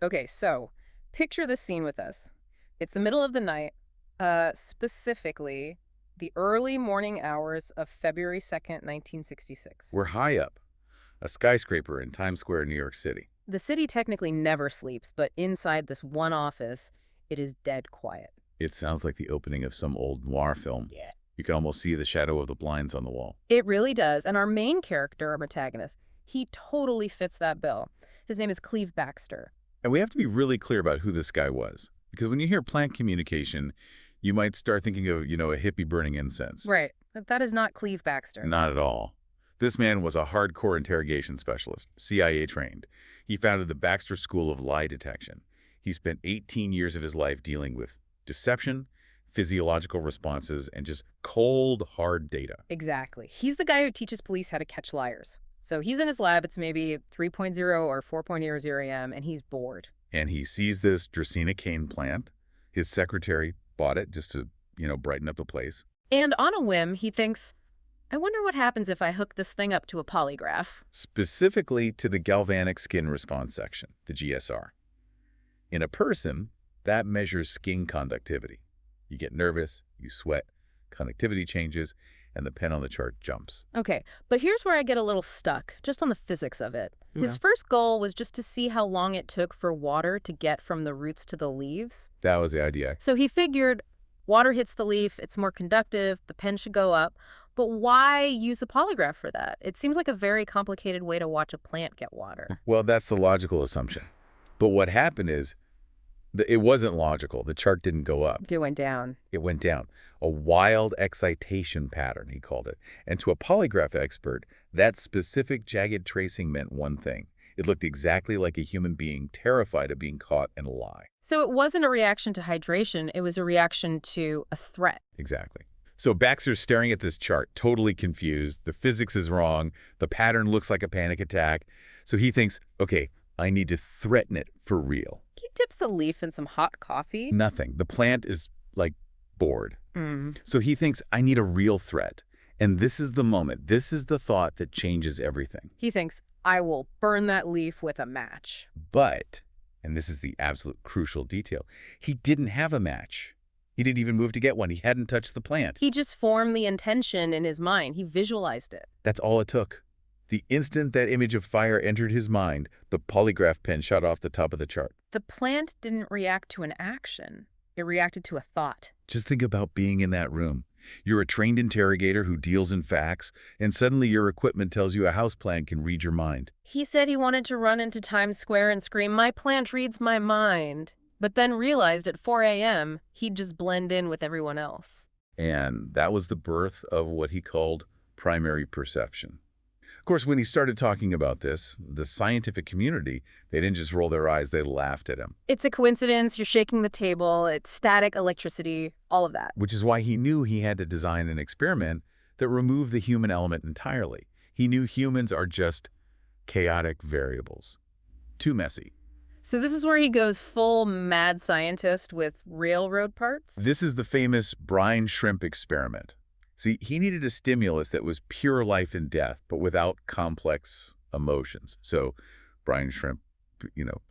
Okay, so picture this scene with us. It's the middle of the night, specifically the early morning hours of February 2nd, 1966. We're high up, a skyscraper in Times Square, New York City. The city technically never sleeps, but inside this one office, it is dead quiet. It sounds like the opening of some old noir film. Yeah. You can almost see the shadow of the blinds on the wall. It really does, and our main character, our protagonist, he totally fits that bill. His name is Cleve Backster. And we have to be really clear about who this guy was. Because when you hear plant communication, you might start thinking of, a hippie burning incense. Right. But that is not Cleve Backster. Not at all. This man was a hardcore interrogation specialist, CIA trained. He founded the Baxter School of Lie Detection. He spent 18 years of his life dealing with deception, physiological responses, and just cold, hard data. Exactly. He's the guy who teaches police how to catch liars. So he's in his lab, it's maybe 3.0 or 4.0 a.m., and he's bored. And he sees this dracaena cane plant. His secretary bought it just to, brighten up the place. And on a whim, he thinks, I wonder what happens if I hook this thing up to a polygraph. Specifically to the galvanic skin response section, the GSR. In a person, that measures skin conductivity. You get nervous, you sweat, conductivity changes, and the pen on the chart jumps. Okay, but here's where I get a little stuck, just on the physics of it. His first goal was just to see how long it took for water to get from the roots to the leaves. That was the idea. So he figured water hits the leaf, it's more conductive, the pen should go up. But why use a polygraph for that? It seems like a very complicated way to watch a plant get water. Well, that's the logical assumption. But what happened is, it wasn't logical. The chart didn't go up. It went down. It went down. A wild excitation pattern, he called it. And to a polygraph expert, that specific jagged tracing meant one thing. It looked exactly like a human being terrified of being caught in a lie. So it wasn't a reaction to hydration. It was a reaction to a threat. Exactly. So Baxter's staring at this chart, totally confused. The physics is wrong. The pattern looks like a panic attack. So he thinks, okay, I need to threaten it for real. He dips a leaf in some hot coffee. Nothing. The plant is, bored. So he thinks, I need a real threat. And this is the moment. This is the thought that changes everything. He thinks, I will burn that leaf with a match. But, and this is the absolute crucial detail, he didn't have a match. He didn't even move to get one. He hadn't touched the plant. He just formed the intention in his mind. He visualized it. That's all it took. The instant that image of fire entered his mind, the polygraph pen shot off the top of the chart. The plant didn't react to an action. It reacted to a thought. Just think about being in that room. You're a trained interrogator who deals in facts, and suddenly your equipment tells you a houseplant can read your mind. He said he wanted to run into Times Square and scream, my plant reads my mind, but then realized at 4 a.m. he'd just blend in with everyone else. And that was the birth of what he called primary perception. Of course, when he started talking about this, the scientific community, they didn't just roll their eyes, they laughed at him. It's a coincidence, you're shaking the table, it's static electricity, all of that. Which is why he knew he had to design an experiment that removed the human element entirely. He knew humans are just chaotic variables. Too messy. So this is where he goes full mad scientist with railroad parts? This is the famous brine shrimp experiment. See, he needed a stimulus that was pure life and death, but without complex emotions. So, brine shrimp,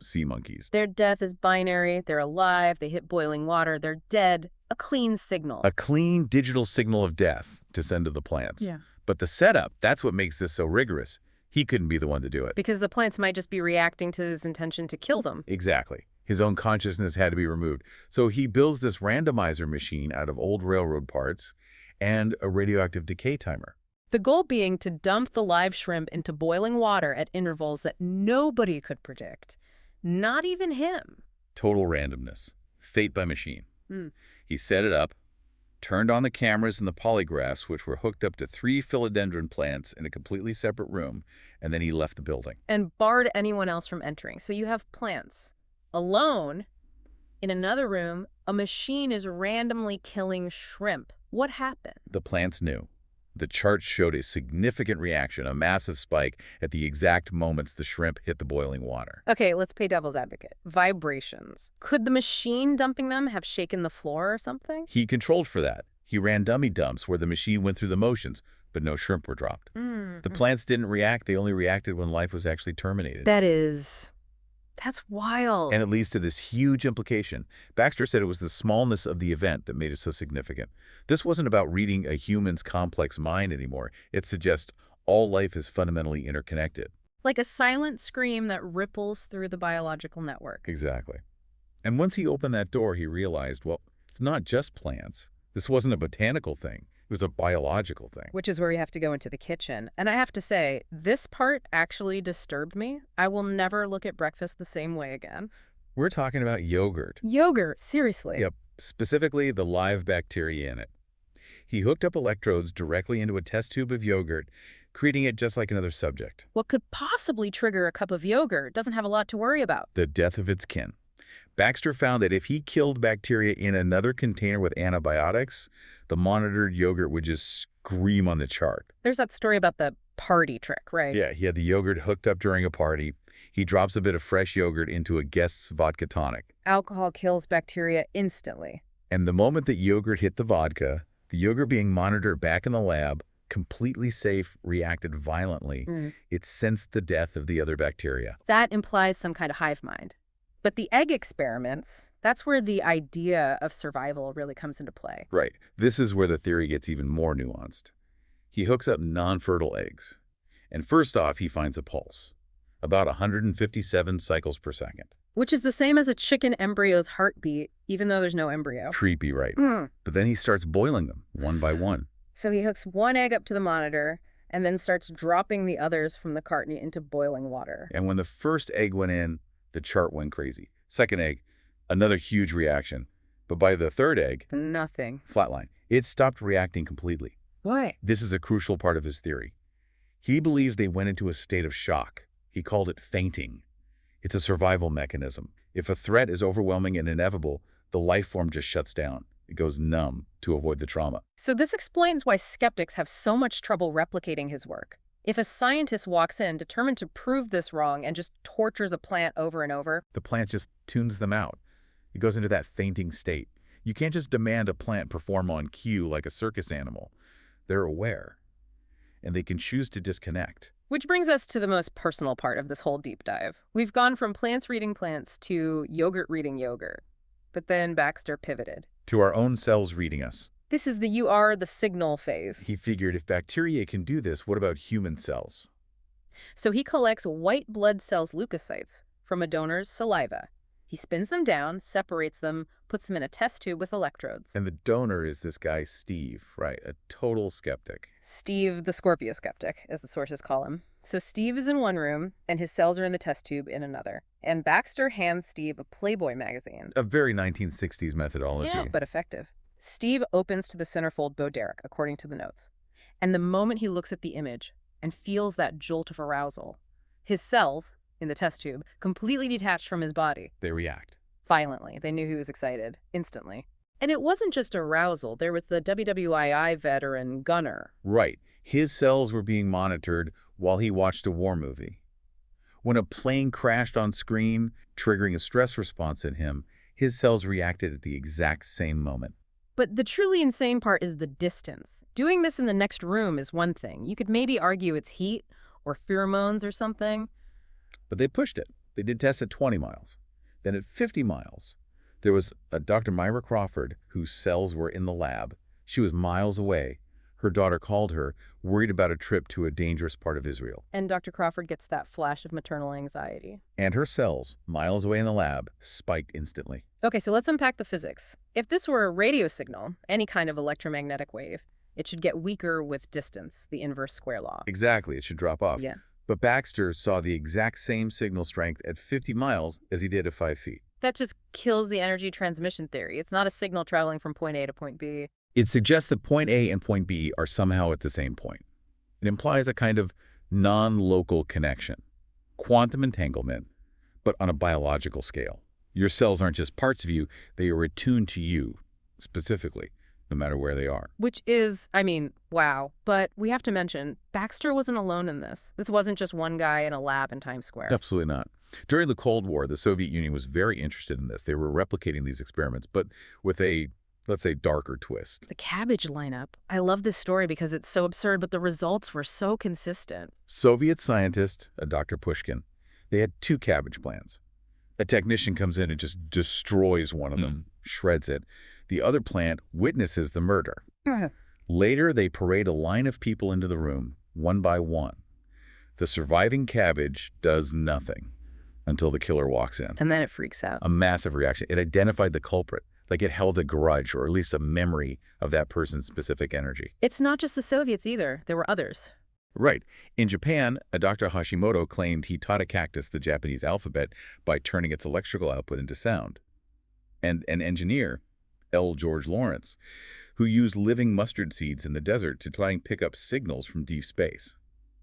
sea monkeys. Their death is binary, they're alive, they hit boiling water, they're dead. A clean signal. A clean digital signal of death to send to the plants. Yeah. But the setup, that's what makes this so rigorous. He couldn't be the one to do it. Because the plants might just be reacting to his intention to kill them. Exactly. His own consciousness had to be removed. So he builds this randomizer machine out of old railroad parts and a radioactive decay timer. The goal being to dump the live shrimp into boiling water at intervals that nobody could predict. Not even him. Total randomness. Fate by machine. He set it up, turned on the cameras and the polygraphs, which were hooked up to 3 philodendron plants in a completely separate room, and then he left the building. And barred anyone else from entering. So you have plants alone in another room. A machine is randomly killing shrimp. What happened? The plants knew. The chart showed a significant reaction, a massive spike at the exact moments the shrimp hit the boiling water. Okay, let's play devil's advocate. Vibrations. Could the machine dumping them have shaken the floor or something? He controlled for that. He ran dummy dumps where the machine went through the motions, but no shrimp were dropped. The plants didn't react. They only reacted when life was actually terminated. That is That's wild. And it leads to this huge implication. Baxter said it was the smallness of the event that made it so significant. This wasn't about reading a human's complex mind anymore. It suggests all life is fundamentally interconnected. Like a silent scream that ripples through the biological network. Exactly. And once he opened that door, he realized, well, it's not just plants. This wasn't a botanical thing. It was a biological thing. Which is where we have to go into the kitchen. And I have to say, this part actually disturbed me. I will never look at breakfast the same way again. We're talking about yogurt. Yogurt, seriously. Yep, specifically the live bacteria in it. He hooked up electrodes directly into a test tube of yogurt, treating it just like another subject. What could possibly trigger a cup of yogurt? Doesn't have a lot to worry about. The death of its kin. Baxter found that if he killed bacteria in another container with antibiotics, the monitored yogurt would just scream on the chart. There's that story about the party trick, right? Yeah, he had the yogurt hooked up during a party. He drops a bit of fresh yogurt into a guest's vodka tonic. Alcohol kills bacteria instantly. And the moment that yogurt hit the vodka, the yogurt being monitored back in the lab, completely safe, reacted violently. It sensed the death of the other bacteria. That implies some kind of hive mind. But the egg experiments, that's where the idea of survival really comes into play. Right. This is where the theory gets even more nuanced. He hooks up non-fertile eggs. And first off, he finds a pulse. About 157 cycles per second. Which is the same as a chicken embryo's heartbeat, even though there's no embryo. Creepy, right? But then he starts boiling them, one by one. So he hooks one egg up to the monitor and then starts dropping the others from the carton into boiling water. And when the first egg went in, the chart went crazy. Second egg, another huge reaction. But by the third egg, nothing. Flatline. It stopped reacting completely. Why? This is a crucial part of his theory. He believes they went into a state of shock. He called it fainting. It's a survival mechanism. If a threat is overwhelming and inevitable, the life form just shuts down. It goes numb to avoid the trauma. So this explains why skeptics have so much trouble replicating his work. If a scientist walks in determined to prove this wrong and just tortures a plant over and over, the plant just tunes them out. It goes into that fainting state. You can't just demand a plant perform on cue like a circus animal. They're aware, and they can choose to disconnect. Which brings us to the most personal part of this whole deep dive. We've gone from plants reading plants to yogurt reading yogurt. But then Baxter pivoted. To our own cells reading us. This is the you are the signal phase. He figured if bacteria can do this, what about human cells? So he collects white blood cells leukocytes from a donor's saliva. He spins them down, separates them, puts them in a test tube with electrodes. And the donor is this guy, Steve, right? A total skeptic. Steve the Scorpio skeptic, as the sources call him. So Steve is in one room, and his cells are in the test tube in another. And Baxter hands Steve a Playboy magazine. A very 1960s methodology. Yeah, but effective. Steve opens to the centerfold Boderick, according to the notes. And the moment he looks at the image and feels that jolt of arousal, his cells, in the test tube, completely detached from his body. They react. Violently. They knew he was excited. Instantly. And it wasn't just arousal. There was the WWII veteran Gunner. Right. His cells were being monitored while he watched a war movie. When a plane crashed on screen, triggering a stress response in him, his cells reacted at the exact same moment. But the truly insane part is the distance. Doing this in the next room is one thing. You could maybe argue it's heat or pheromones or something. But they pushed it. They did tests at 20 miles. Then at 50 miles, there was a Dr. Myra Crawford whose cells were in the lab. She was miles away. Her daughter called her, worried about a trip to a dangerous part of Israel. And Dr. Crawford gets that flash of maternal anxiety. And her cells, miles away in the lab, spiked instantly. Okay, so let's unpack the physics. If this were a radio signal, any kind of electromagnetic wave, it should get weaker with distance, the inverse square law. Exactly, it should drop off. Yeah. But Baxter saw the exact same signal strength at 50 miles as he did at 5 feet. That just kills the energy transmission theory. It's not a signal traveling from point A to point B. It suggests that point A and point B are somehow at the same point. It implies a kind of non-local connection, quantum entanglement, but on a biological scale. Your cells aren't just parts of you, they are attuned to you, specifically, no matter where they are. Which is, I mean, wow. But we have to mention, Baxter wasn't alone in this. This wasn't just one guy in a lab in Times Square. Absolutely not. During the Cold War, the Soviet Union was very interested in this. They were replicating these experiments, but with a, let's say, darker twist. The cabbage lineup. I love this story because it's so absurd, but the results were so consistent. Soviet scientist, Dr. Pushkin, they had 2 cabbage plants. A technician comes in and just destroys one of them, shreds it. The other plant witnesses the murder. Later, they parade a line of people into the room, one by one. The surviving cabbage does nothing until the killer walks in. And then it freaks out. A massive reaction. It identified the culprit, like it held a grudge or at least a memory of that person's specific energy. It's not just the Soviets either. There were others. Right. In Japan, a Dr. Hashimoto claimed he taught a cactus the Japanese alphabet by turning its electrical output into sound. And an engineer, L. George Lawrence, who used living mustard seeds in the desert to try and pick up signals from deep space.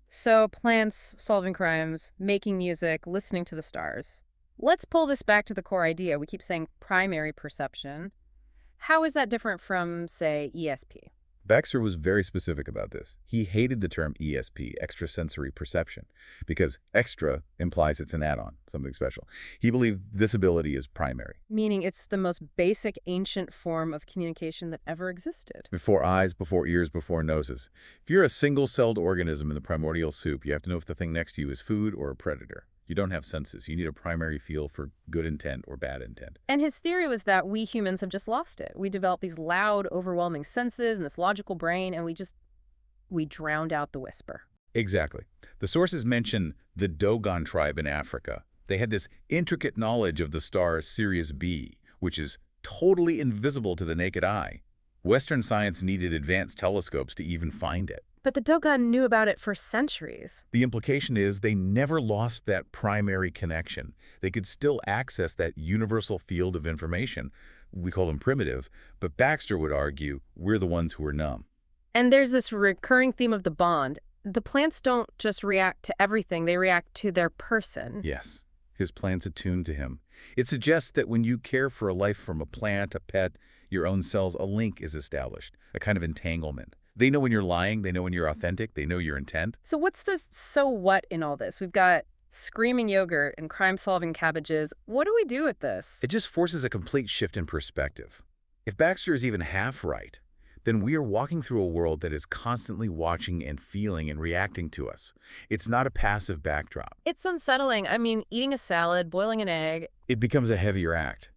So plants, solving crimes, making music, listening to the stars. Let's pull this back to the core idea. We keep saying primary perception. How is that different from, say, ESP? Baxter was very specific about this. He hated the term ESP, extrasensory perception, because extra implies it's an add-on, something special. He believed this ability is primary. Meaning it's the most basic ancient form of communication that ever existed. Before eyes, before ears, before noses. If you're a single-celled organism in the primordial soup, you have to know if the thing next to you is food or a predator. You don't have senses. You need a primary feel for good intent or bad intent. And his theory was that we humans have just lost it. We developed these loud, overwhelming senses and this logical brain, and we drowned out the whisper. Exactly. The sources mention the Dogon tribe in Africa. They had this intricate knowledge of the star Sirius B, which is totally invisible to the naked eye. Western science needed advanced telescopes to even find it. But the Dogon knew about it for centuries. The implication is they never lost that primary connection. They could still access that universal field of information. We call them primitive, but Baxter would argue we're the ones who are numb. And there's this recurring theme of the bond. The plants don't just react to everything, they react to their person. Yes, his plant's attuned to him. It suggests that when you care for a life from a plant, a pet, your own cells, a link is established, a kind of entanglement. They know when you're lying, they know when you're authentic, they know your intent. So what's the so what in all this? We've got screaming yogurt and crime-solving cabbages. What do we do with this? It just forces a complete shift in perspective. If Baxter is even half right, then we are walking through a world that is constantly watching and feeling and reacting to us. It's not a passive backdrop. It's unsettling. I mean, eating a salad, boiling an egg. It becomes a heavier act.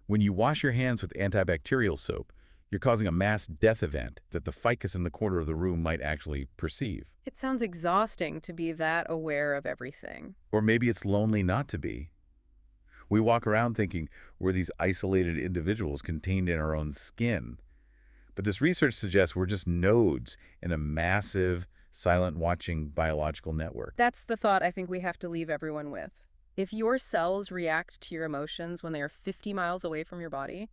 When you wash your hands with antibacterial soap, you're causing a mass death event that the ficus in the corner of the room might actually perceive. It sounds exhausting to be that aware of everything. Or maybe it's lonely not to be. We walk around thinking we're these isolated individuals contained in our own skin. But this research suggests we're just nodes in a massive, silent watching biological network. That's the thought I think we have to leave everyone with. If your cells react to your emotions when they are 50 miles away from your body,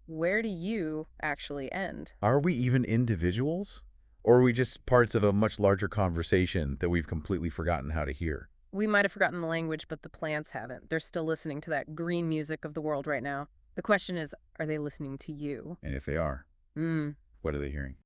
where do you actually end? Are we even individuals? Or are we just parts of a much larger conversation that we've completely forgotten how to hear? We might have forgotten the language, but the plants haven't. They're still listening to that green music of the world right now. The question is, are they listening to you? And if they are, what are they hearing?